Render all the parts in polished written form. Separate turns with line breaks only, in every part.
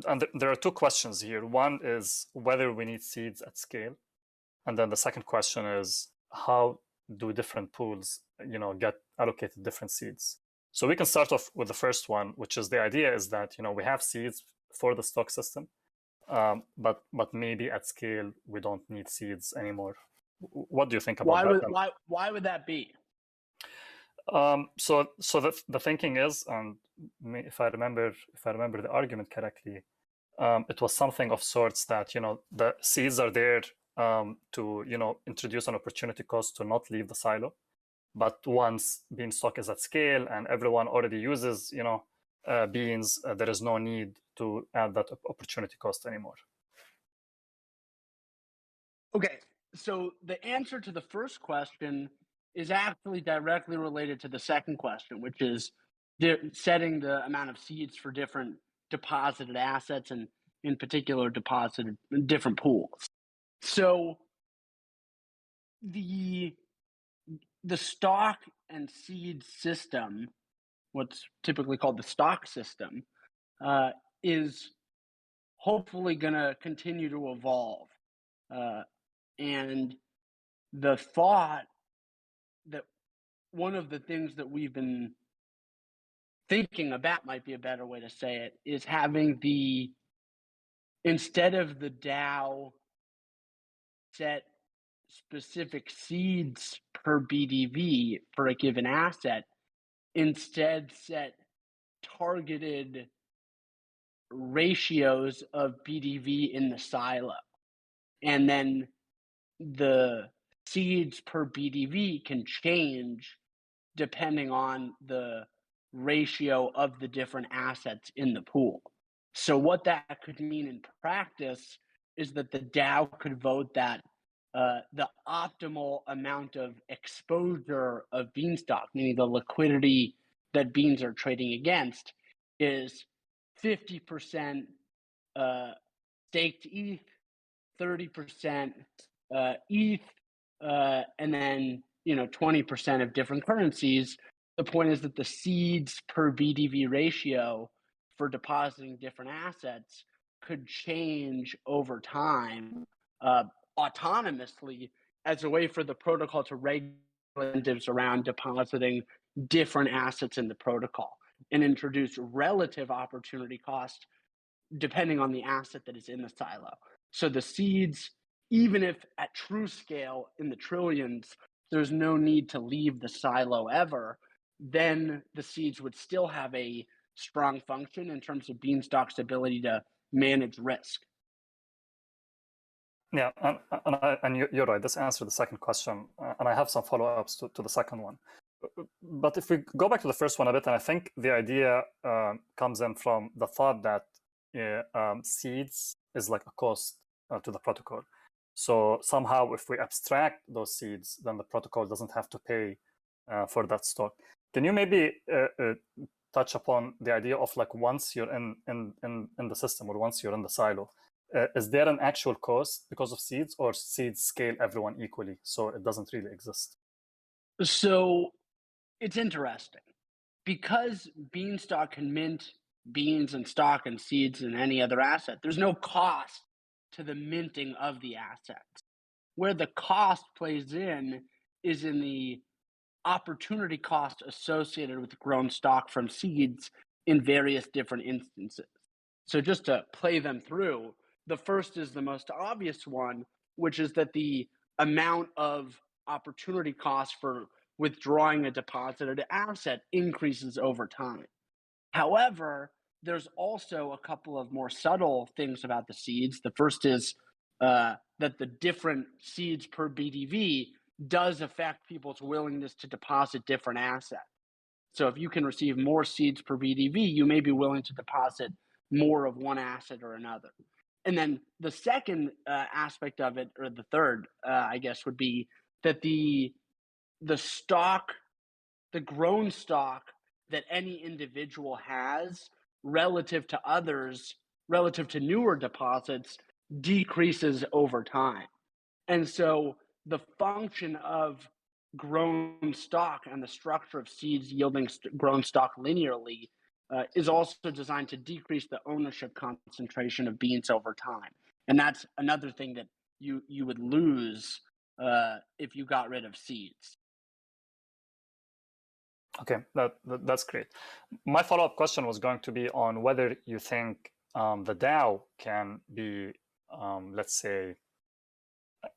and there are two questions here. One is whether we need seeds at scale, and then the second question is how do different pools, get allocated different seeds. So we can start off with the first one, which is the idea is that we have seeds for the stock system, but maybe at scale we don't need seeds anymore. What do you think about that?
Why would that be?
So the thinking is, and if I remember the argument correctly, it was something of sorts that the seeds are there to introduce an opportunity cost to not leave the silo, but once Beanstalk is at scale and everyone already uses beans, there is no need to add that opportunity cost anymore.
Okay, so the answer to the first question is actually directly related to the second question, which is setting the amount of seeds for different deposited assets and in particular deposited in different pools. So the stock and seed system, what's typically called the stock system, is hopefully going to continue to evolve. And the thought that one of the things that we've been thinking about, might be a better way to say it, is having instead of the DAO set specific seeds per BDV for a given asset, instead set targeted ratios of BDV in the silo. And then the seeds per BDV can change depending on the ratio of the different assets in the pool. So what that could mean in practice is that the DAO could vote that the optimal amount of exposure of Beanstalk, meaning the liquidity that beans are trading against, is 50% staked ETH, 30% ETH, and then 20% of different currencies. The point is that the seeds per BDV ratio for depositing different assets could change over time autonomously as a way for the protocol to regulate incentives around depositing different assets in the protocol and introduce relative opportunity cost depending on the asset that is in the silo. So the seeds, even if at true scale in the trillions, there's no need to leave the silo ever, then the seeds would still have a strong function in terms of Beanstalk's ability to manage risk.
Yeah, and you're right. This answered the second question, and I have some follow-ups to the second one. But if we go back to the first one a bit, and I think the idea comes in from the thought that seeds is like a cost to the protocol. So somehow, if we abstract those seeds, then the protocol doesn't have to pay for that stock. Can you maybe touch upon the idea of like once you're in the system or once you're in the silo, is there an actual cost because of seeds, or seeds scale everyone equally, so it doesn't really exist?
So it's interesting because Beanstalk can mint beans and stock and seeds and any other asset. There's no cost to the minting of the assets. Where the cost plays in is in the opportunity cost associated with grown stock from seeds in various different instances. So just to play them through, the first is the most obvious one, which is that the amount of opportunity cost for withdrawing a deposited asset increases over time. However, there's also a couple of more subtle things about the seeds. The first is that the different seeds per BDV does affect people's willingness to deposit different assets. So if you can receive more seeds per BDV, you may be willing to deposit more of one asset or another. And then the second aspect of it, or the third, I guess, would be that the stock, the grown stock that any individual has relative to others, relative to newer deposits, decreases over time. And so the function of grown stock and the structure of seeds yielding grown stock linearly is also designed to decrease the ownership concentration of beans over time. And that's another thing that you would lose if you got rid of seeds.
Okay, that's great. My follow-up question was going to be on whether you think the DAO can be, let's say,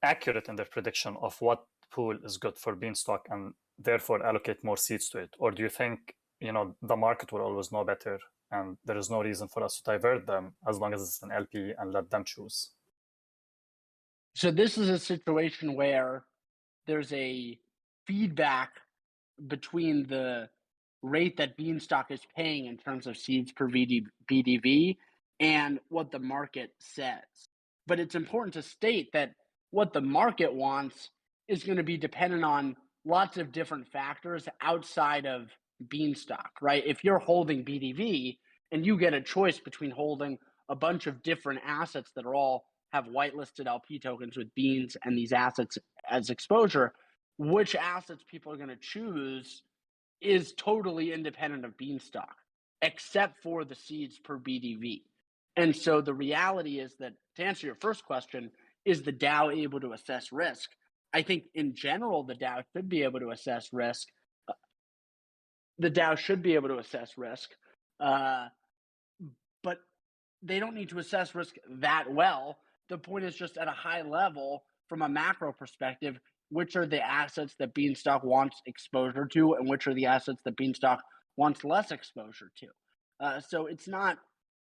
accurate in their prediction of what pool is good for Beanstalk and therefore allocate more seeds to it, or do you think the market will always know better and there is no reason for us to divert them as long as it's an LP and let them choose?
So this is a situation where there's a feedback between the rate that Beanstalk is paying in terms of seeds per BDV and what the market says. But it's important to state that what the market wants is going to be dependent on lots of different factors outside of Beanstalk, right? If you're holding BDV and you get a choice between holding a bunch of different assets that are all have whitelisted LP tokens with beans and these assets as exposure, which assets people are going to choose is totally independent of Beanstalk, except for the seeds per BDV. And so the reality is that, to answer your first question, is the DAO able to assess risk? I think in general, the DAO should be able to assess risk. The DAO should be able to assess risk, but they don't need to assess risk that well. The point is just at a high level, from a macro perspective, which are the assets that Beanstalk wants exposure to and which are the assets that Beanstalk wants less exposure to. So it's not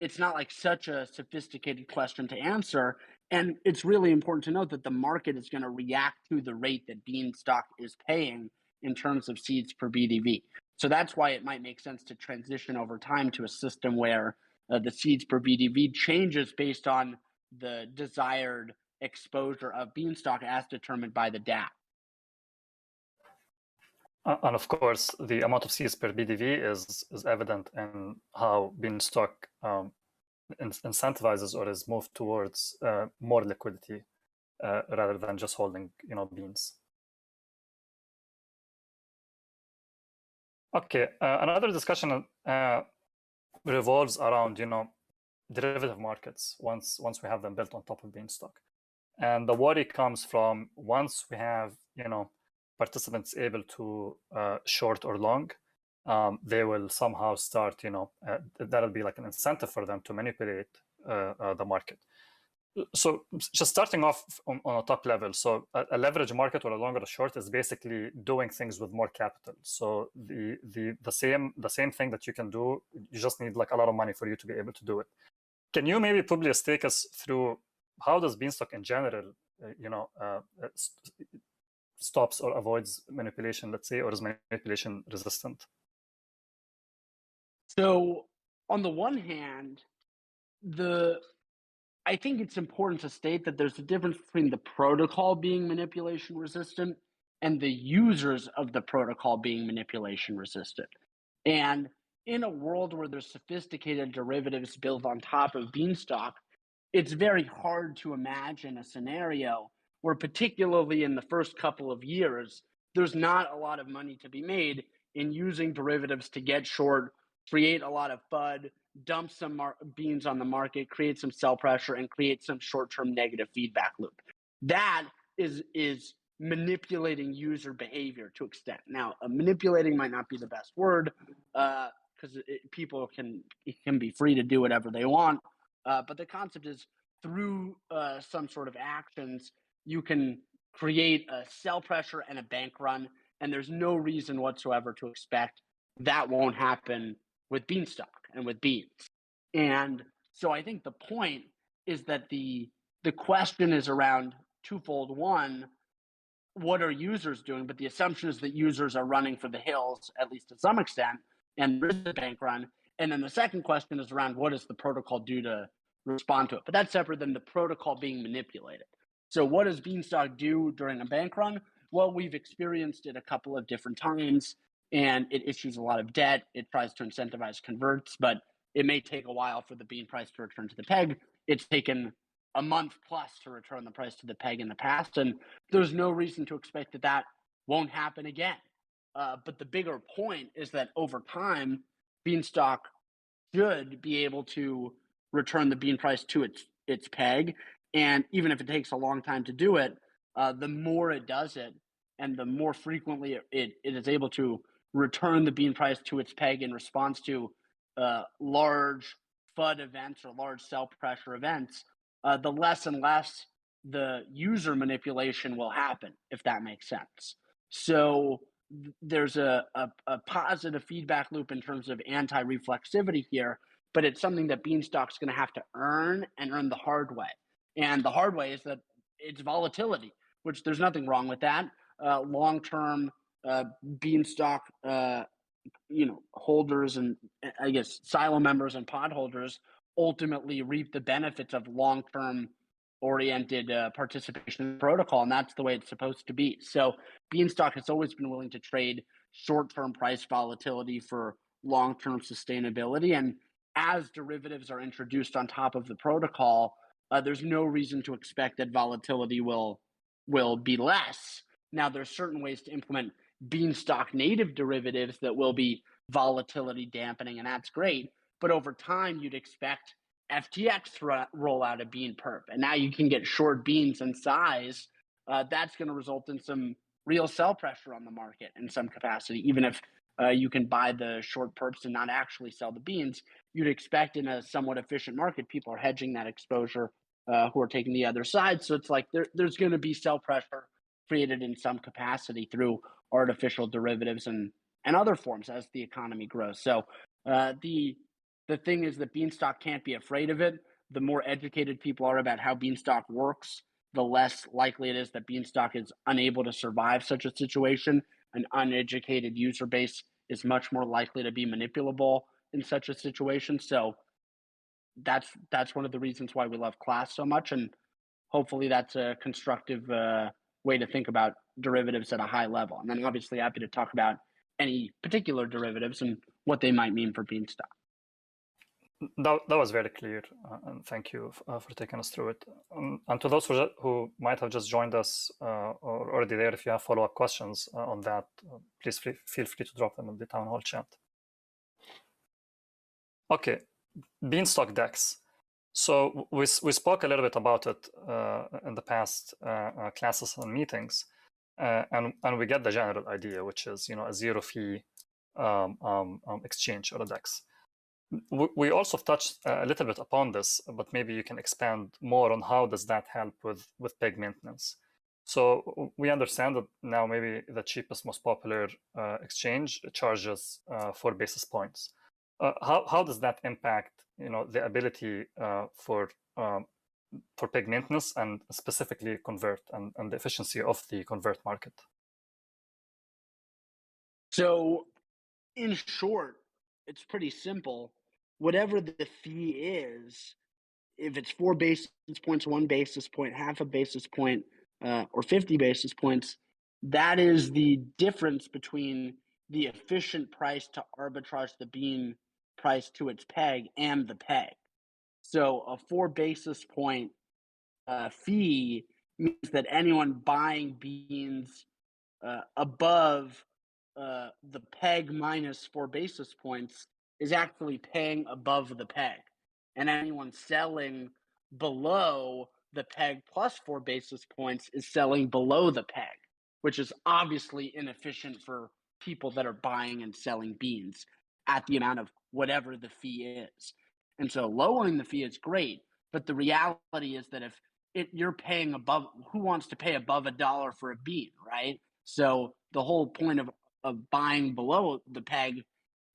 like such a sophisticated question to answer. And it's really important to note that the market is going to react to the rate that Beanstalk is paying in terms of seeds per BDV. So that's why it might make sense to transition over time to a system where the seeds per BDV changes based on the desired exposure of Beanstalk as determined by the DAO.
And of course, the amount of seeds per BDV is evident in how Beanstalk incentivizes or is moved towards more liquidity rather than just holding beans. Okay, another discussion revolves around derivative markets once we have them built on top of Beanstalk. And the worry comes from once we have participants able to short or long, they will somehow start that'll be like an incentive for them to manipulate the market. So just starting off on a top level, so a leverage market or a long or a short is basically doing things with more capital. So the same thing that you can do, you just need like a lot of money for you to be able to do it. Can you maybe Publius take us through how does Beanstalk in general stops or avoids manipulation, let's say, or is manipulation resistant?
So on the one hand, I think it's important to state that there's a difference between the protocol being manipulation resistant and the users of the protocol being manipulation resistant. And in a world where there's sophisticated derivatives built on top of Beanstalk, it's very hard to imagine a scenario where, particularly in the first couple of years, there's not a lot of money to be made in using derivatives to get short, create a lot of FUD, dump some beans on the market, create some sell pressure, and create some short-term negative feedback loop. That is manipulating user behavior to extent. Now, manipulating might not be the best word because people can be free to do whatever they want. But the concept is through some sort of actions, you can create a sell pressure and a bank run, and there's no reason whatsoever to expect that won't happen with Beanstalk and with beans. And so I think the point is that the question is around twofold. One, what are users doing? But the assumption is that users are running for the hills, at least to some extent, and there is a bank run. And then the second question is around what does the protocol do to respond to it? But that's separate than the protocol being manipulated. So what does Beanstalk do during a bank run? Well, we've experienced it a couple of different times, and it issues a lot of debt. It tries to incentivize converts, but it may take a while for the bean price to return to the peg. It's taken a month plus to return the price to the peg in the past, and there's no reason to expect that that won't happen again. But the bigger point is that over time, Beanstalk should be able to return the bean price to its peg. And even if it takes a long time to do it, the more it does it, and the more frequently it is able to return the bean price to its peg in response to large FUD events or large sell pressure events, the less and less the user manipulation will happen, if that makes sense. So there's a positive feedback loop in terms of anti-reflexivity here, but it's something that Beanstalk's going to have to earn, and earn the hard way. And the hard way is that it's volatility, which there's nothing wrong with that. Long-term Beanstalk holders, and I guess silo members and pod holders ultimately reap the benefits of long-term oriented participation in the protocol, and that's the way it's supposed to be. So Beanstalk has always been willing to trade short-term price volatility for long-term sustainability, and as derivatives are introduced on top of the protocol, there's no reason to expect that volatility will be less. Now, there's certain ways to implement Beanstalk native derivatives that will be volatility dampening, and that's great. But over time, you'd expect FTX to roll out a bean perp, and now you can get short beans in size. That's going to result in some real sell pressure on the market in some capacity. Even if you can buy the short perps and not actually sell the beans, you'd expect in a somewhat efficient market, people are hedging that exposure who are taking the other side. So it's like there's going to be sell pressure created in some capacity through artificial derivatives and other forms as the economy grows. So the thing is that Beanstalk can't be afraid of it. The more educated people are about how Beanstalk works, the less likely it is that Beanstalk is unable to survive such a situation. An uneducated user base is much more likely to be manipulable in such a situation. So that's one of the reasons why we love Class so much, and hopefully that's a constructive way to think about derivatives at a high level. And then obviously happy to talk about any particular derivatives and what they might mean for Beanstalk.
That was very clear, and thank you for taking us through it. And to those who might have just joined us or already there, if you have follow-up questions on that, please feel free to drop them in the town hall chat. Okay, Beanstalk DEX. So we spoke a little bit about it in the past classes and meetings, and we get the general idea, which is a zero fee exchange or a DEX. We also touched a little bit upon this, but maybe you can expand more on how does that help with peg maintenance. So we understand that now maybe the cheapest, most popular exchange charges 4 basis points. How does that impact the ability for peg maintenance and specifically convert and the efficiency of the convert market?
So in short, it's pretty simple. Whatever the fee is, if it's 4 basis points, 1 basis point, half a basis point, or 50 basis points, that is the difference between the efficient price to arbitrage the bean price to its peg and the peg. So a 4 basis point fee means that anyone buying beans above the peg minus 4 basis points is actually paying above the peg, and anyone selling below the peg plus 4 basis points is selling below the peg, which is obviously inefficient for people that are buying and selling beans at the amount of whatever the fee is. And so lowering the fee is great, but the reality is that if you're paying above, who wants to pay above $1 for a bean, right? So the whole point of buying below the peg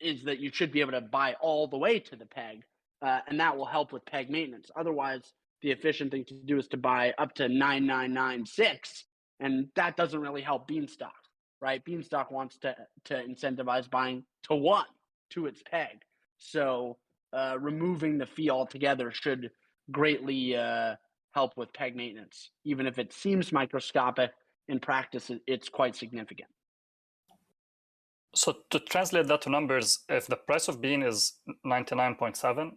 is that you should be able to buy all the way to the peg, and that will help with peg maintenance. Otherwise, the efficient thing to do is to buy up to 9996, and that doesn't really help Beanstalk, right? Beanstalk wants to incentivize buying to 1 to its peg. So removing the fee altogether should greatly help with peg maintenance. Even if it seems microscopic, in practice, it's quite significant.
So to translate that to numbers, if the price of bean is 99.7,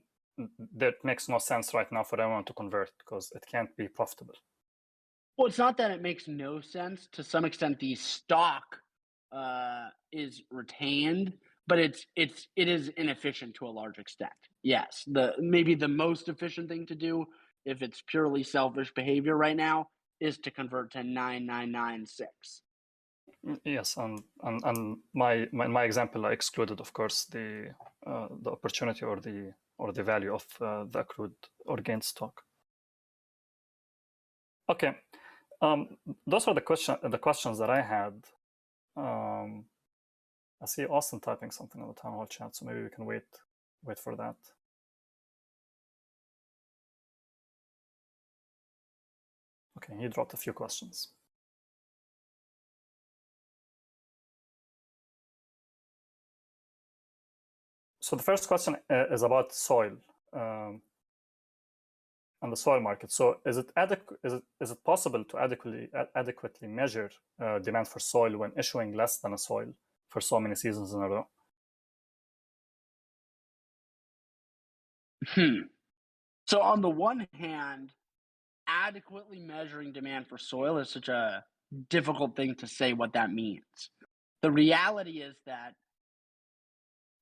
that makes no sense right now for anyone to convert because it can't be profitable.
Well, it's not that it makes no sense. To some extent, the stock is retained, but it is inefficient to a large extent. Yes, maybe the most efficient thing to do, if it's purely selfish behavior right now, is to convert to 9996.
Yes, and my example, I excluded, of course, the opportunity or the value of the accrued or gained stock. Okay, those are the questions that I had. I see Austin typing something on the town hall chat, so maybe we can wait for that. Okay, he dropped a few questions. So the first question is about soil and the soil market. So is it possible to adequately measure demand for soil when issuing less than a soil for so many seasons in a row?
So on the one hand, adequately measuring demand for soil is such a difficult thing to say what that means. The reality is that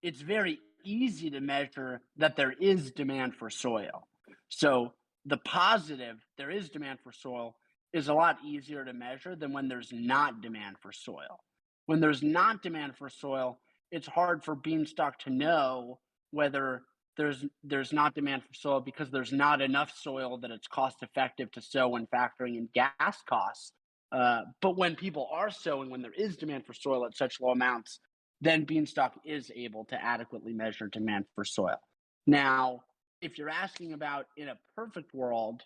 it's very easy to measure that there is demand for soil. So the positive, there is demand for soil, is a lot easier to measure than when there's not demand for soil. When there's not demand for soil, it's hard for Beanstalk to know whether there's not demand for soil because there's not enough soil that it's cost effective to sow when factoring in gas costs. But when people are sowing, when there is demand for soil at such low amounts, then Beanstalk is able to adequately measure demand for soil. Now, if you're asking about in a perfect world,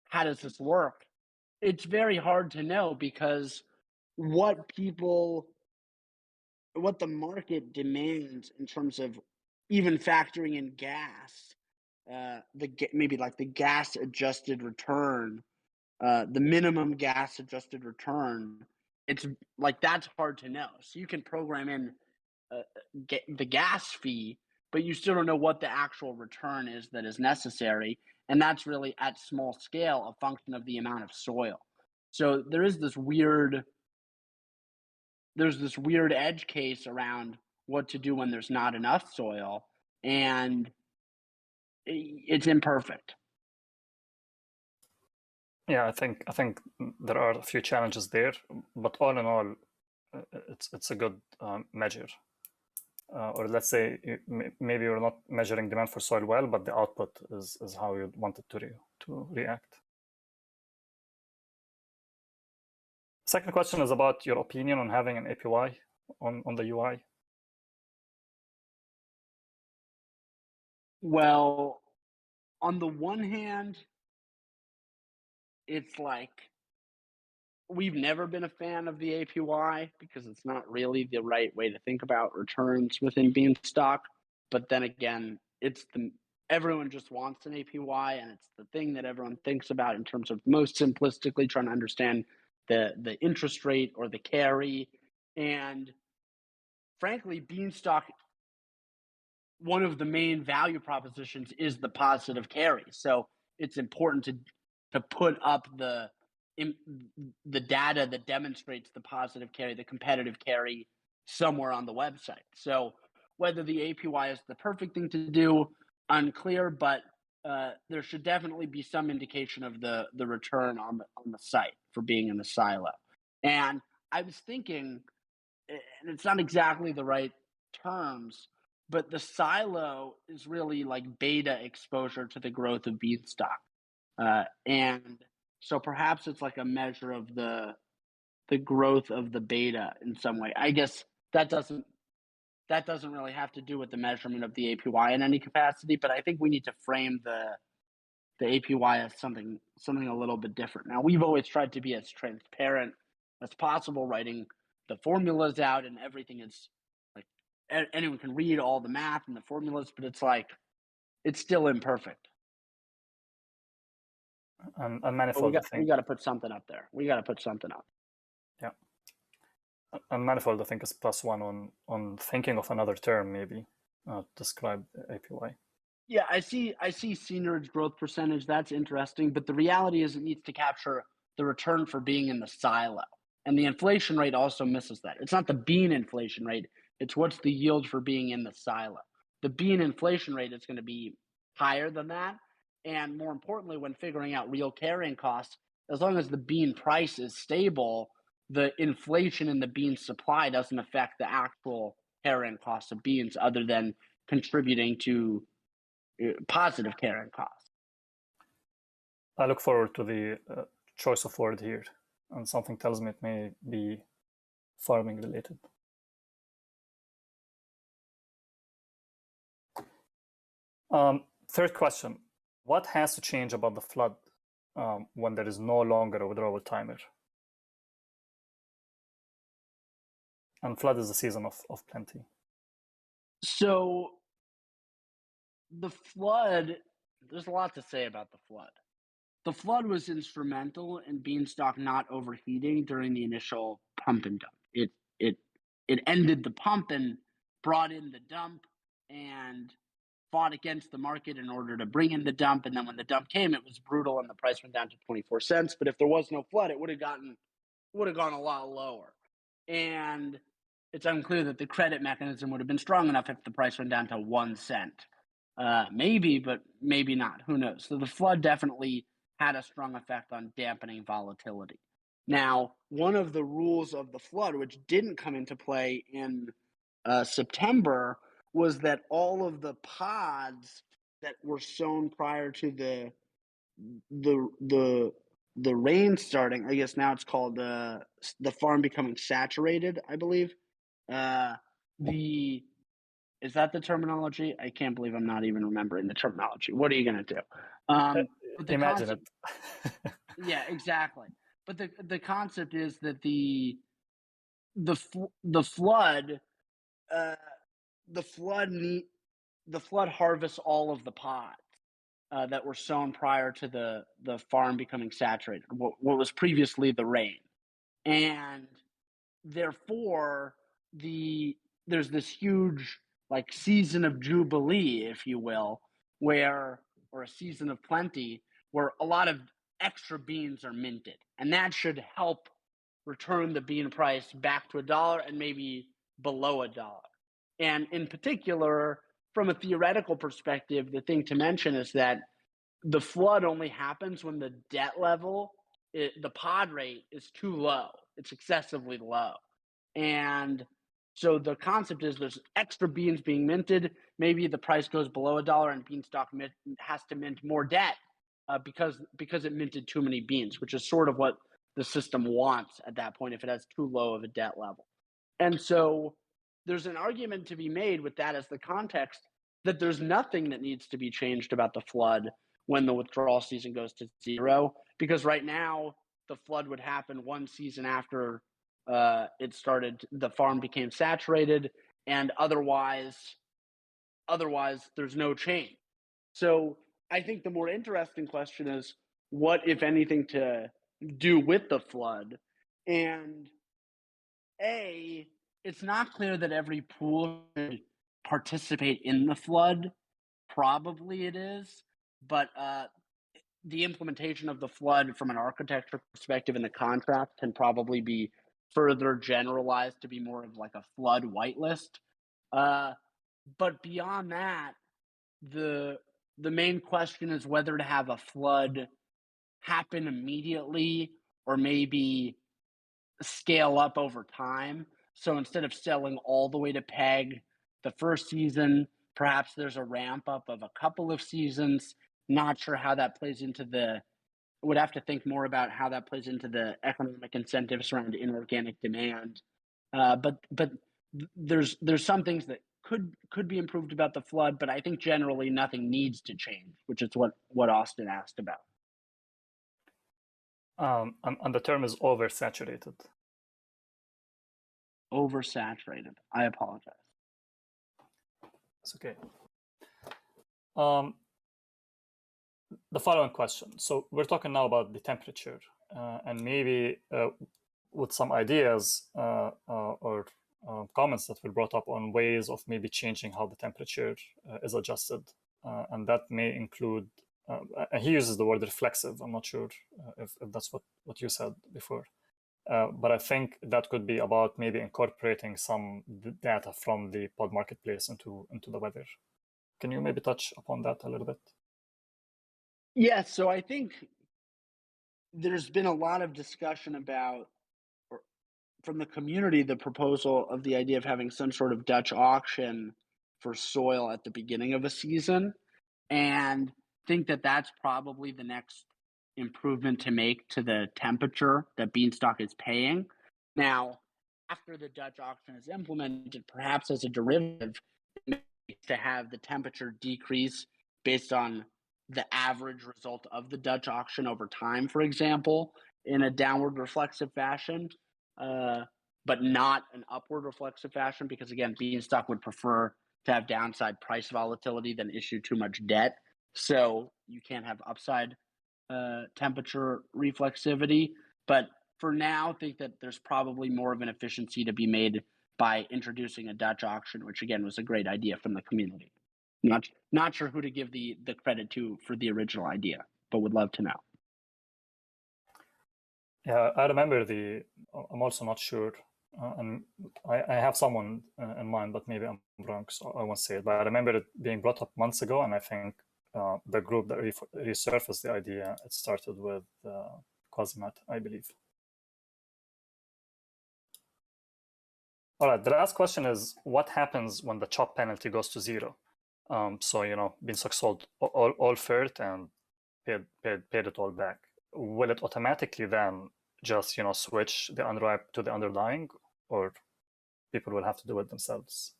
how does this work? It's very hard to know because what the market demands in terms of even factoring in gas, maybe like the gas adjusted return, the minimum gas adjusted return, it's like that's hard to know. So you can program in the gas fee, but you still don't know what the actual return is that is necessary. And that's really at small scale a function of the amount of soil. So there's this weird edge case around what to do when there's not enough soil, and it's imperfect.
Yeah, I think there are a few challenges there, but all in all, it's a good measure. Or let's say maybe you're not measuring demand for soil well, but the output is how you want it to react. Second question is about your opinion on having an APY on the UI.
Well, on the one hand, it's like we've never been a fan of the APY because it's not really the right way to think about returns within Beanstalk. But then again, everyone just wants an APY, and it's the thing that everyone thinks about in terms of most simplistically trying to understand the interest rate or the carry. And frankly, Beanstalk, one of the main value propositions is the positive carry. So it's important to put up the data that demonstrates the positive carry, the competitive carry, somewhere on the website. So whether the APY is the perfect thing to do, unclear, but there should definitely be some indication of the return on the site for being in the silo. And I was thinking, and it's not exactly the right terms, but the silo is really like beta exposure to the growth of Beanstalk. And so perhaps it's like a measure of the growth of the beta in some way. I guess that doesn't really have to do with the measurement of the APY in any capacity, but I think we need to frame the APY as something a little bit different. Now, we've always tried to be as transparent as possible, writing the formulas out, and everything is like anyone can read all the math and the formulas, but it's like it's still imperfect.
And Manifold,
we got to put something up there. We got to put something up.
Yeah. And Manifold, I think, is +1 on thinking of another term, maybe describe APY.
Yeah, I see seigniorage growth percentage. That's interesting, but the reality is it needs to capture the return for being in the silo, and the inflation rate also misses that. It's not the bean inflation rate; It's what's the yield for being in the silo. The bean inflation rate is going to be higher than that. And more importantly, when figuring out real carrying costs, as long as the bean price is stable, the inflation in the bean supply doesn't affect the actual carrying costs of beans other than contributing to positive carrying costs.
I look forward to the choice of word here, and something tells me it may be farming related. Third question, what has to change about the flood when there is no longer a withdrawal timer? And flood is the season of plenty.
So the flood, there's a lot to say about the flood. The flood was instrumental in Beanstalk not overheating during the initial pump and dump. It ended the pump and brought in the dump and fought against the market in order to bring in the dump. And then when the dump came, it was brutal and the price went down to 24 cents. But if there was no flood, it would have gone a lot lower. And it's unclear that the credit mechanism would have been strong enough if the price went down to 1 cent. Maybe, but maybe not. Who knows? So the flood definitely had a strong effect on dampening volatility. Now, one of the rules of the flood, which didn't come into play in September, was that all of the pods that were sown prior to the rain starting, I guess now it's called the farm becoming saturated, I believe. Is that the terminology? I can't believe I'm not even remembering the terminology. What are you going to do?
Imagine it.
Yeah, exactly. But the concept is that the flood harvests all of the pods that were sown prior to the farm becoming saturated, what was previously the rain. And therefore, there's this huge like season of jubilee, if you will, or a season of plenty, where a lot of extra beans are minted. And that should help return the bean price back to $1 and maybe below $1. And in particular, from a theoretical perspective, the thing to mention is that the flood only happens when the debt level, the pod rate is too low. It's excessively low. And so the concept is there's extra beans being minted. Maybe the price goes below $1 and Beanstalk has to mint more debt because it minted too many beans, which is sort of what the system wants at that point if it has too low of a debt level. And so there's an argument to be made with that as the context that there's nothing that needs to be changed about the flood when the withdrawal season goes to 0, because right now the flood would happen one season after it started, the farm became saturated, and otherwise there's no change. So I think the more interesting question is what, if anything, to do with the flood. And it's not clear that every pool should participate in the flood. Probably it is, but the implementation of the flood from an architecture perspective in the contract can probably be further generalized to be more of like a flood whitelist. But beyond that, the main question is whether to have a flood happen immediately or maybe scale up over time. So instead of selling all the way to peg the first season, perhaps there's a ramp up of a couple of seasons. Not sure how that plays into would have to think more about how that plays into the economic incentives around inorganic demand. But there's some things that could be improved about the flood, but I think generally nothing needs to change, which is what Austin asked about.
And the term is oversaturated.
Oversaturated. I apologize.
It's okay. The following question. So we're talking now about the temperature, and maybe with some ideas or comments that were brought up on ways of maybe changing how the temperature is adjusted, and that may include. He uses the word reflexive. I'm not sure if that's what you said before. But I think that could be about maybe incorporating some data from the pod marketplace into the weather. Can you maybe touch upon that a little bit?
Yeah, so I think there's been a lot of discussion about, from the community, the proposal of the idea of having some sort of Dutch auction for soil at the beginning of a season, and think that that's probably the next improvement to make to the temperature that Beanstalk is paying. Now, after the Dutch auction is implemented, perhaps as a derivative, to have the temperature decrease based on the average result of the Dutch auction over time, for example, in a downward reflexive fashion, but not an upward reflexive fashion, because again, Beanstalk would prefer to have downside price volatility than issue too much debt. So you can't have upside temperature reflexivity. But for now, think that there's probably more of an efficiency to be made by introducing a Dutch auction, which again was a great idea from the community. Not sure who to give the credit to for the original idea, but would love to know.
Yeah, I remember I'm also not sure, and I have someone in mind, but maybe I'm wrong, so I won't say it. But I remember it being brought up months ago, and I think the group that resurfaced the idea, it started with Quasimat, I believe. All right, the last question is, what happens when the chop penalty goes to zero? So, Beanstalk sold all FERT and paid it all back. Will it automatically then just, switch the unripe to the underlying, or people will have to do it themselves?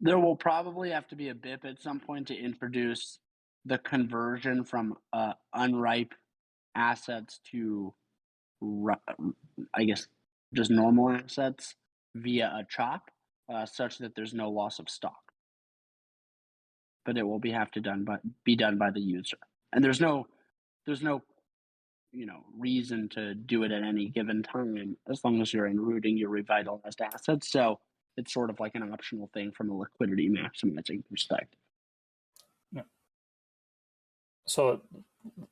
There will probably have to be a BIP at some point to introduce the conversion from unripe assets to, I guess, just normal assets via a chop, such that there's no loss of stock. But it will be done by the user, and there's no reason to do it at any given time as long as you're enrooting your revitalized assets. So it's sort of like an optional thing from a liquidity maximizing perspective.
Yeah. So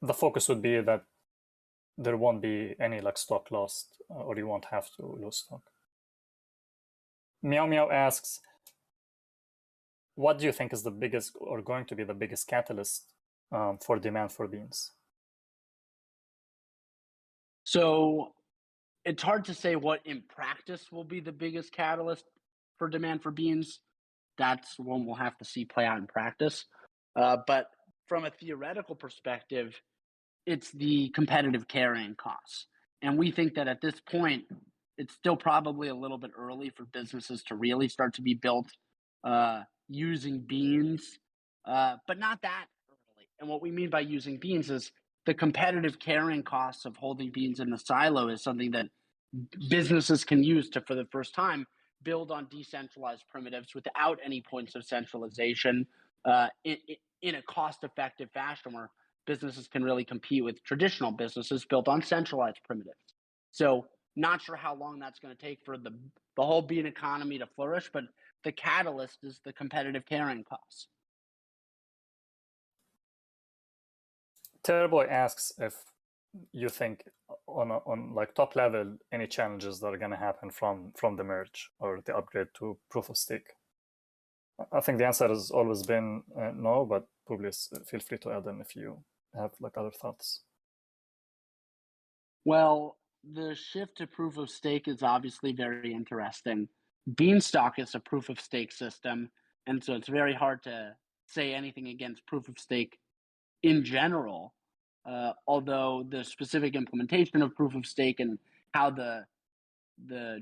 the focus would be that there won't be any stock lost, or you won't have to lose stock. Meow Meow asks, what do you think is the biggest, or going to be the biggest catalyst for demand for beans?
So it's hard to say what in practice will be the biggest catalyst for demand for beans. That's one we'll have to see play out in practice. But from a theoretical perspective, it's the competitive carrying costs. And we think that at this point, it's still probably a little bit early for businesses to really start to be built using beans, but not that early. And what we mean by using beans is the competitive carrying costs of holding beans in the silo is something that businesses can use to, for the first time, build on decentralized primitives without any points of centralization in a cost-effective fashion where businesses can really compete with traditional businesses built on centralized primitives. So not sure how long that's going to take for the whole bean economy to flourish, but the catalyst is the competitive carrying costs.
Terrorboy asks if you think on top level any challenges that are going to happen from the merge or the upgrade to proof of stake. I think the answer has always been no, but Publius, feel free to add in if you have other thoughts.
Well, the shift to proof of stake is obviously very interesting. Beanstalk is a proof of stake system, and so it's very hard to say anything against proof of stake in general, although the specific implementation of proof of stake and how the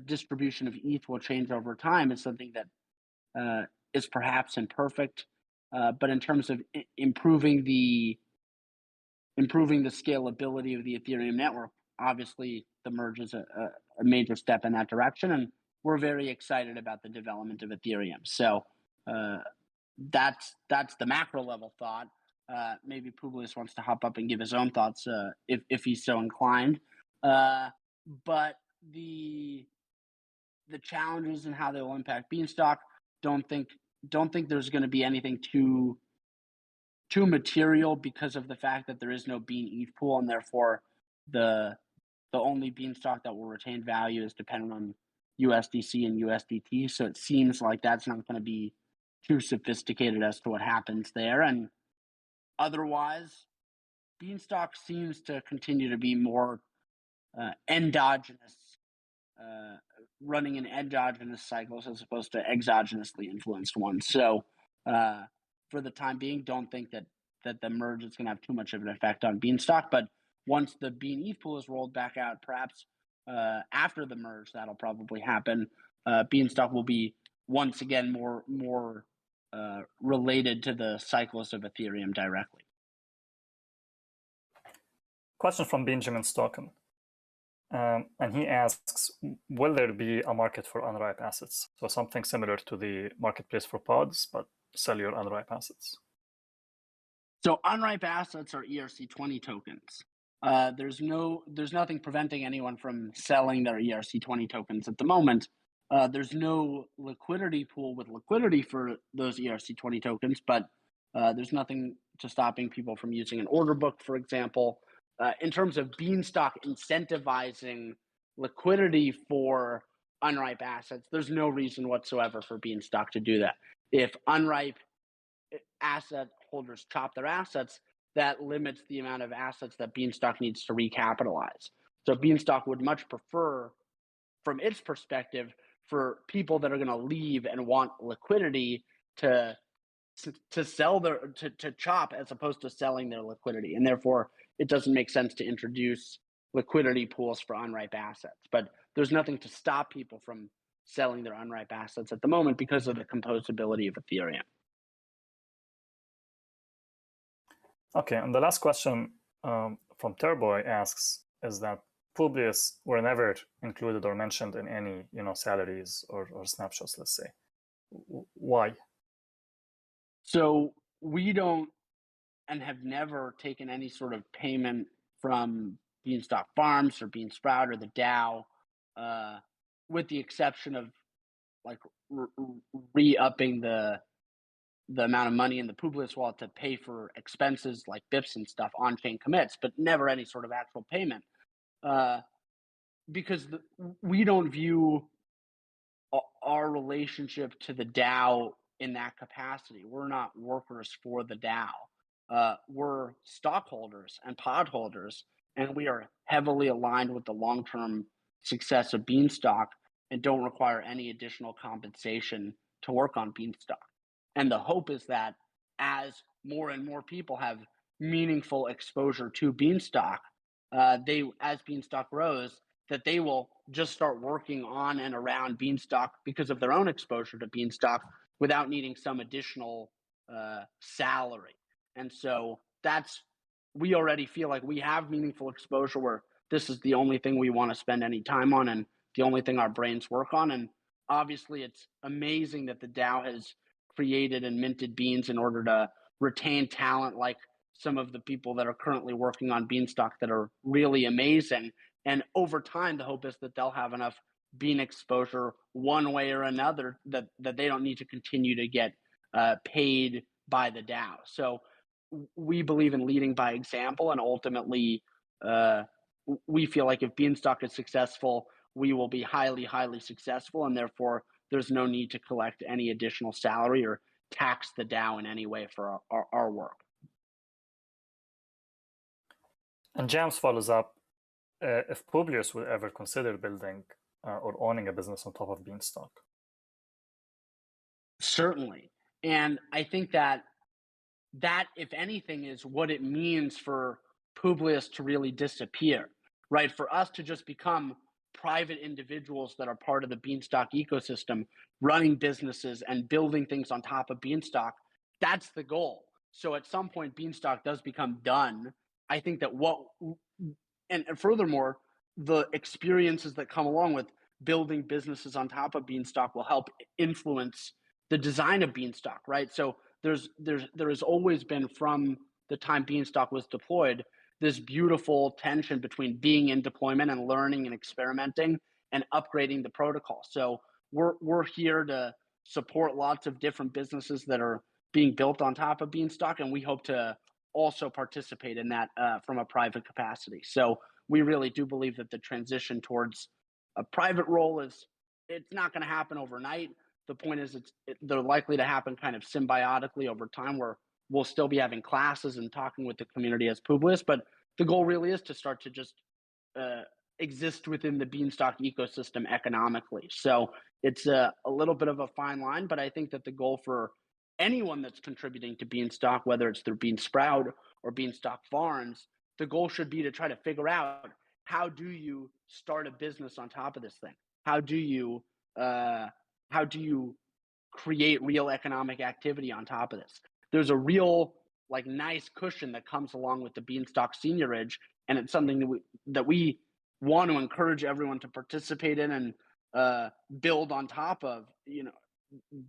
distribution of ETH will change over time is something that is perhaps imperfect. But in terms of improving the scalability of the Ethereum network, obviously the merge is a major step in that direction, and we're very excited about the development of Ethereum. So that's the macro level thought. Maybe Publius wants to hop up and give his own thoughts if he's so inclined. But the challenges and how they will impact Beanstalk, don't think there's going to be anything too material because of the fact that there is no Bean ETH pool, and therefore the the only Beanstalk that will retain value is dependent on USDC and USDT. So it seems like that's not going to be too sophisticated as to what happens there. And otherwise, Beanstalk seems to continue to be more endogenous, running in endogenous cycles as opposed to exogenously influenced ones. So for the time being, don't think that the merge is going to have too much of an effect on Beanstalk. But once the Bean ETH pool is rolled back out, perhaps after the merge, that'll probably happen. Beanstalk will be once again more related to the cycles of Ethereum directly.
Question from Benjamin Stocken. And he asks, will there be a market for unripe assets? So something similar to the marketplace for pods, but sell your unripe assets.
So unripe assets are ERC20 tokens. There's nothing preventing anyone from selling their ERC20 tokens at the moment. There's no liquidity pool with liquidity for those ERC20 tokens, but there's nothing to stopping people from using an order book, for example. In terms of Beanstalk incentivizing liquidity for unripe assets, there's no reason whatsoever for Beanstalk to do that. If unripe asset holders chop their assets, that limits the amount of assets that Beanstalk needs to recapitalize. So Beanstalk would much prefer, from its perspective, for people that are going to leave and want liquidity to sell to chop as opposed to selling their liquidity, and therefore it doesn't make sense to introduce liquidity pools for unripe assets. But there's nothing to stop people from selling their unripe assets at the moment because of the composability of Ethereum.
Okay, and the last question from Terboy asks is that Publius were never included or mentioned in any salaries or snapshots, let's say. Why?
So we don't and have never taken any sort of payment from Beanstalk Farms or Beansprout or the DAO, with the exception of like re-upping the amount of money in the Publius wallet to pay for expenses like BIPs and stuff, on-chain commits, but never any sort of actual payment. Because we don't view our relationship to the DAO in that capacity. We're not workers for the DAO. We're stockholders and pod holders, and we are heavily aligned with the long-term success of Beanstalk and don't require any additional compensation to work on Beanstalk. And the hope is that as more and more people have meaningful exposure to Beanstalk, as Beanstalk grows, that they will just start working on and around Beanstalk because of their own exposure to Beanstalk without needing some additional salary. And so we already feel like we have meaningful exposure where this is the only thing we want to spend any time on and the only thing our brains work on. And obviously it's amazing that the DAO has created and minted beans in order to retain talent like some of the people that are currently working on Beanstalk that are really amazing. And over time, the hope is that they'll have enough bean exposure one way or another that they don't need to continue to get paid by the DAO. So we believe in leading by example, and ultimately we feel like if Beanstalk is successful, we will be highly, highly successful, and therefore there's no need to collect any additional salary or tax the DAO in any way for our work.
And James follows up, if Publius would ever consider building or owning a business on top of Beanstalk.
Certainly. And I think that if anything, is what it means for Publius to really disappear, right? For us to just become private individuals that are part of the Beanstalk ecosystem, running businesses and building things on top of Beanstalk, that's the goal. So at some point, Beanstalk does become done. I think that and furthermore, the experiences that come along with building businesses on top of Beanstalk will help influence the design of Beanstalk, right? So there has always been, from the time Beanstalk was deployed, this beautiful tension between being in deployment and learning and experimenting and upgrading the protocol. So we're here to support lots of different businesses that are being built on top of Beanstalk, and we hope to also participate in that from a private capacity. So we really do believe that the transition towards a private role it's not going to happen overnight. The point is they're likely to happen kind of symbiotically over time, where we'll still be having classes and talking with the community as Publius, but the goal really is to start to just exist within the Beanstalk ecosystem economically. So it's a little bit of a fine line, but I think that the goal for anyone that's contributing to Beanstalk, whether it's through Beansprout or Beanstalk Farms, the goal should be to try to figure out, how do you start a business on top of this thing? How do you create real economic activity on top of this? There's a real nice cushion that comes along with the Beanstalk seniorage, and it's something that we want to encourage everyone to participate in and build on top of.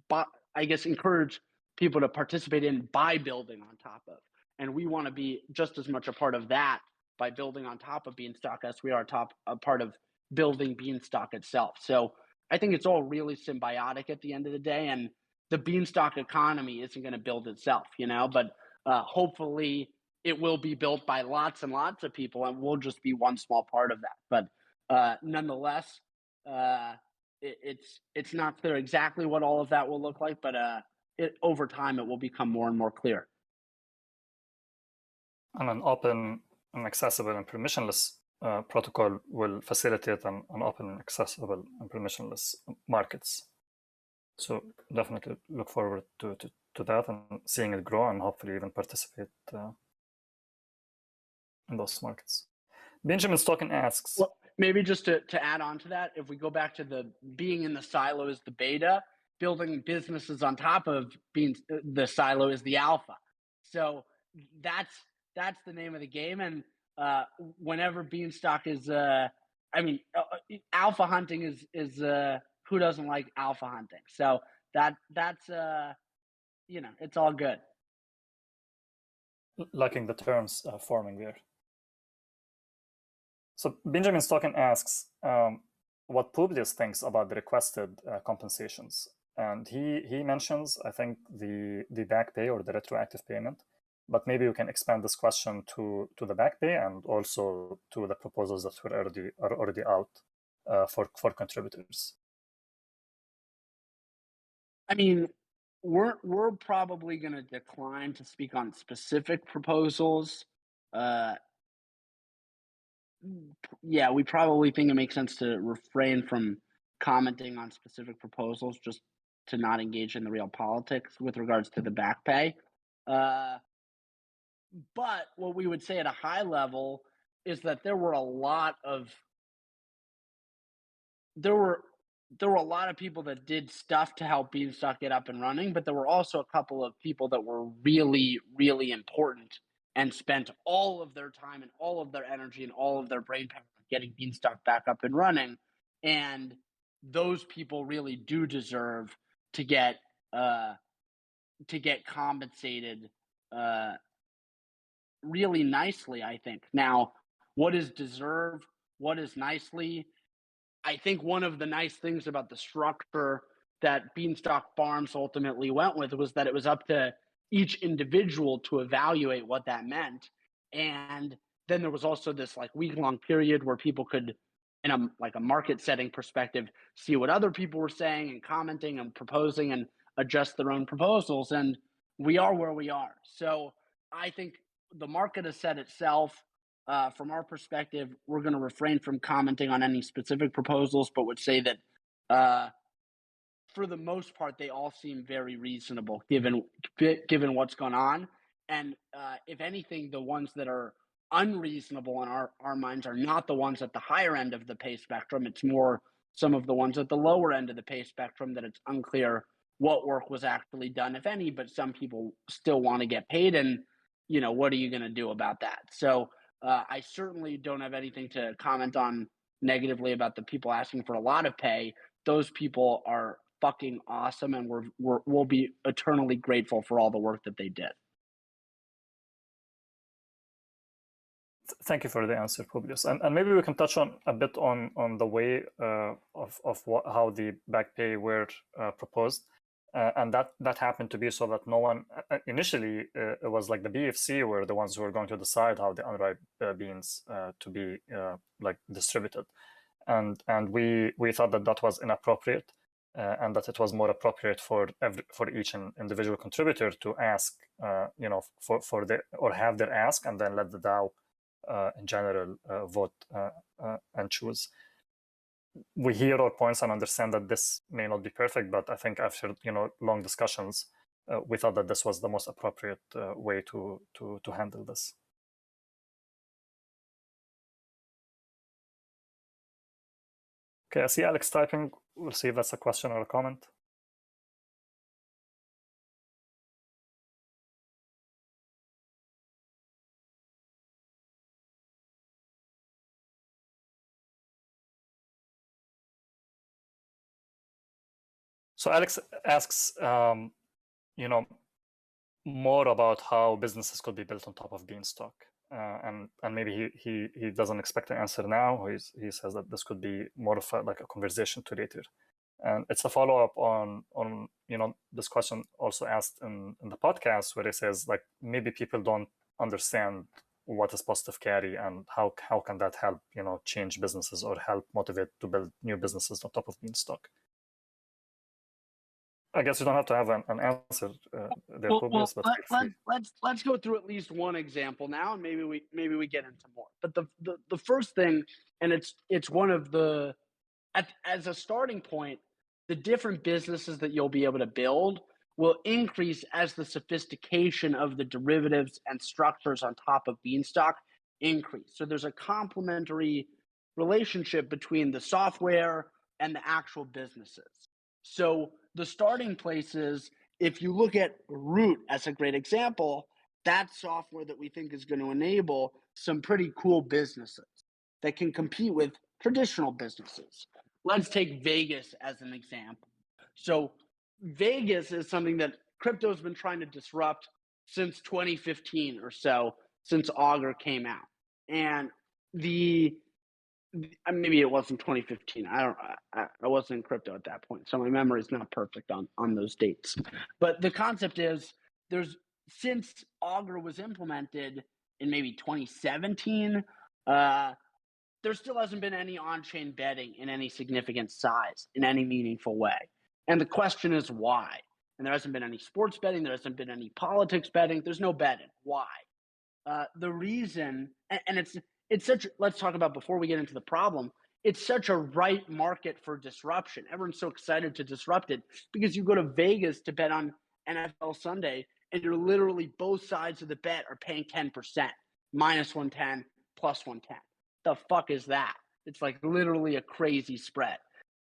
But I guess encourage people to participate in by building on top of, and we want to be just as much a part of that by building on top of Beanstalk as we are a part of building Beanstalk itself. So I think it's all really symbiotic at the end of the day, and the Beanstalk economy isn't going to build itself, but hopefully it will be built by lots and lots of people, and we'll just be one small part of that. But nonetheless, it's not clear exactly what all of that will look like, but over time it will become more and more clear.
And an open and accessible and permissionless protocol will facilitate an open, accessible, and permissionless markets. So definitely look forward to that and seeing it grow, and hopefully even participate in those markets. Benjamin's Token asks.
Well, maybe just to add on to that, if we go back to the being in the silo is the beta, building businesses on top of being the silo is the alpha. So that's the name of the game. And whenever Beanstalk is, alpha hunting is who doesn't like alpha hunting? So that's it's all good.
Liking the terms forming there. So Benjamin's Token asks what Publius thinks about the requested compensations, and he mentions, I think, the back pay or the retroactive payment. But maybe you can expand this question to the back pay and also to the proposals that are already out for contributors.
I mean, we're probably going to decline to speak on specific proposals. Yeah, we probably think it makes sense to refrain from commenting on specific proposals, just to not engage in the real politics with regards to the back pay. But what we would say at a high level is that there were a lot of people that did stuff to help Beanstalk get up and running, but there were also a couple of people that were really, really important and spent all of their time and all of their energy and all of their brain power getting Beanstalk back up and running. And those people really do deserve to get compensated really nicely, I think. Now, what is deserved? What is nicely? I think one of the nice things about the structure that Beanstalk Farms ultimately went with was that it was up to each individual to evaluate what that meant. And then there was also this week-long period where people could, in a market setting perspective, see what other people were saying and commenting and proposing and adjust their own proposals. And we are where we are. So I think the market has set itself. From our perspective, we're going to refrain from commenting on any specific proposals, but would say that for the most part, they all seem very reasonable given what's gone on. And if anything, the ones that are unreasonable in our minds are not the ones at the higher end of the pay spectrum. It's more some of the ones at the lower end of the pay spectrum that it's unclear what work was actually done, if any, but some people still want to get paid. And, what are you going to do about that? So I certainly don't have anything to comment on negatively about the people asking for a lot of pay. Those people are fucking awesome, and we'll be eternally grateful for all the work that they did.
Thank you for the answer, Publius. And maybe we can touch on a bit on the way of how the back pay were proposed. And that happened to be so that no one initially it was like the BFC were the ones who were going to decide how the unripe beans to be like distributed, and we thought that was inappropriate, and that it was more appropriate for each individual contributor to ask, for their, or have their ask, and then let the DAO in general vote and choose. We hear our points and understand that this may not be perfect, but I think after long discussions, we thought that this was the most appropriate way to handle this. Okay, I see Alex typing. We'll see if that's a question or a comment. So Alex asks, more about how businesses could be built on top of Beanstalk, and maybe he doesn't expect an answer now. He says that this could be more of like a conversation to later, and it's a follow up on this question also asked in the podcast, where he says like maybe people don't understand what is positive carry and how can that help change businesses or help motivate to build new businesses on top of Beanstalk. I guess you don't have to have an answer there, Publius, but
let's go through at least one example now, and maybe we get into more. But the first thing, and it's one of the, as a starting point, the different businesses that you'll be able to build will increase as the sophistication of the derivatives and structures on top of Beanstalk increase. So there's a complementary relationship between the software and the actual businesses. So the starting place is, if you look at Root as a great example, that's software that we think is going to enable some pretty cool businesses that can compete with traditional businesses. Let's take Vegas as an example. So Vegas is something that crypto's been trying to disrupt since 2015 or so, since Augur came out. And maybe it wasn't 2015. I wasn't in crypto at that point, so my memory is not perfect on those dates. But the concept is, since Augur was implemented in maybe 2017, there still hasn't been any on-chain betting in any significant size in any meaningful way. And the question is why? And there hasn't been any sports betting. There hasn't been any politics betting. There's no betting. Why? The reason, and it's such, let's talk about, before we get into the problem, it's such a right market for disruption. Everyone's so excited to disrupt it because you go to Vegas to bet on NFL Sunday, and you're literally, both sides of the bet are paying 10%, minus 110, plus 110. The fuck is that? It's like literally a crazy spread.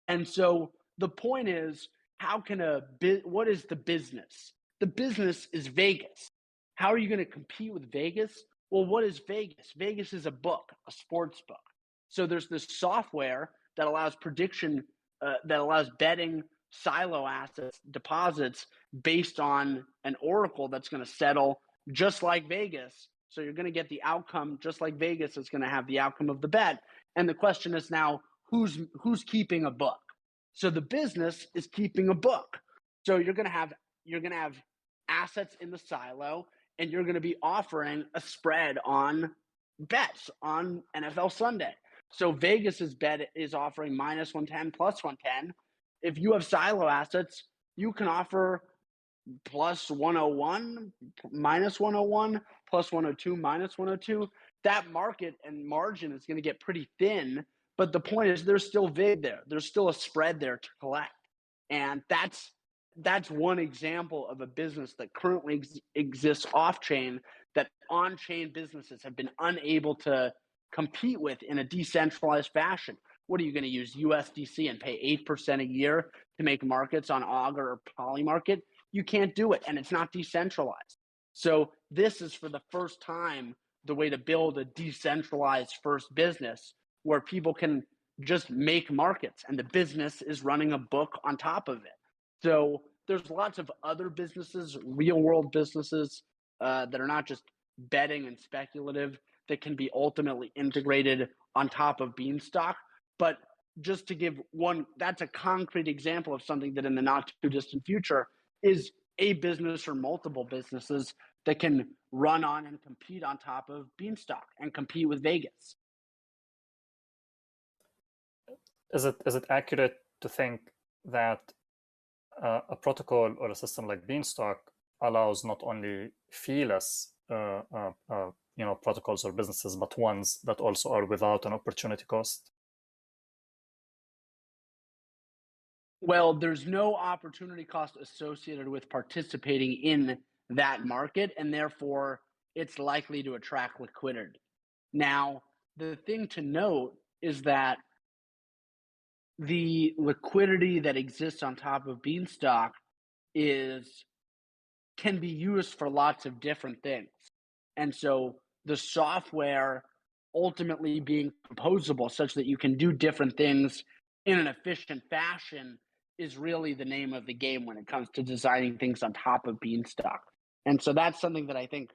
And so the point is, what is the business? The business is Vegas. How are you going to compete with Vegas? Well, what is Vegas? Vegas is a book, a sports book. So there's this software that allows prediction, that allows betting silo assets, deposits based on an oracle that's going to settle just like Vegas. So you're going to get the outcome just like Vegas is going to have the outcome of the bet. And the question is now, who's keeping a book? So the business is keeping a book. So you're going to have assets in the silo, and you're going to be offering a spread on bets on NFL Sunday. So Vegas's bet is offering minus 110, plus 110. If you have silo assets, you can offer plus 101, minus 101, plus 102, minus 102. That market and margin is going to get pretty thin. But the point is, there's still VIG there. There's still a spread there to collect. And that's one example of a business that currently exists off-chain that on-chain businesses have been unable to compete with in a decentralized fashion. What are you going to use, USDC, and pay 8% a year to make markets on Augur or Polymarket? You can't do it, and it's not decentralized. So this is, for the first time, the way to build a decentralized first business where people can just make markets, and the business is running a book on top of it. So there's lots of other businesses, real world businesses that are not just betting and speculative, that can be ultimately integrated on top of Beanstalk. But just to give one, that's a concrete example of something that in the not too distant future is a business or multiple businesses that can run on and compete on top of Beanstalk and compete with Vegas.
Is it accurate to think that a protocol or a system like Beanstalk allows not only feeless protocols or businesses, but ones that also are without an opportunity cost?
Well, there's no opportunity cost associated with participating in that market, and therefore it's likely to attract liquidity. Now, the thing to note is that the liquidity that exists on top of Beanstalk can be used for lots of different things. And so the software ultimately being composable such that you can do different things in an efficient fashion is really the name of the game when it comes to designing things on top of Beanstalk. And so that's something that I think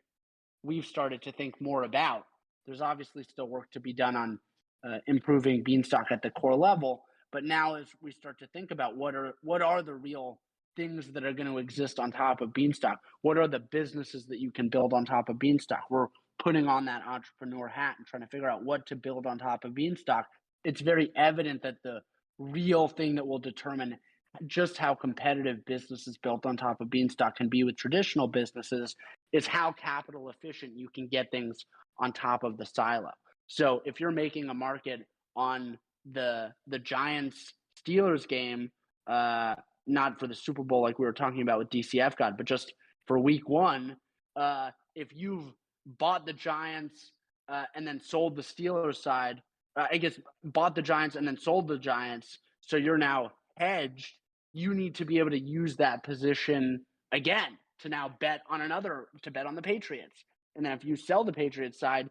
we've started to think more about. There's obviously still work to be done on improving Beanstalk at the core level, but now as we start to think about what are the real things that are going to exist on top of Beanstalk, what are the businesses that you can build on top of Beanstalk, we're putting on that entrepreneur hat and trying to figure out what to build on top of Beanstalk. It's very evident that the real thing that will determine just how competitive businesses built on top of Beanstalk can be with traditional businesses is how capital efficient you can get things on top of the silo. So if you're making a market on the Giants Steelers game, not for the Super Bowl like we were talking about with DCF God, but just for week 1, if you've bought the Giants and then sold the Steelers side, I guess bought the Giants and then sold the Giants, so you're now hedged, you need to be able to use that position again to now bet on the Patriots. And then if you sell the Patriots side,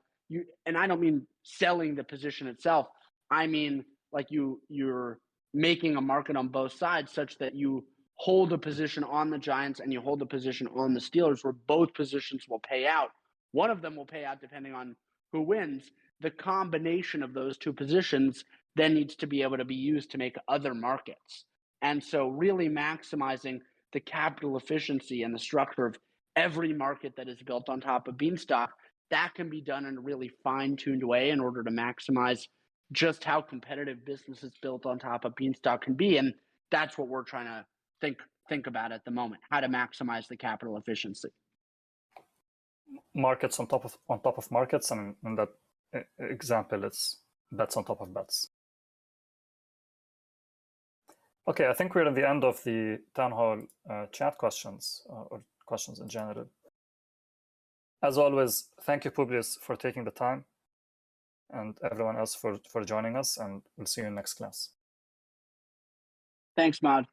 and I don't mean selling the position itself, I mean like you're making a market on both sides such that you hold a position on the Giants and you hold a position on the Steelers where both positions will pay out. One of them will pay out depending on who wins. The combination of those two positions then needs to be able to be used to make other markets. And so really maximizing the capital efficiency and the structure of every market that is built on top of Beanstalk, that can be done in a really fine-tuned way in order to maximize just how competitive businesses built on top of Beanstalk can be. And that's what we're trying to think about at the moment, how to maximize the capital efficiency.
Markets on top of markets, and in that example, it's bets on top of bets. Okay, I think we're at the end of the town hall chat questions or questions in general. As always, thank you, Publius, for taking the time, and everyone else for joining us, and we'll see you in next class.
Thanks, Maud.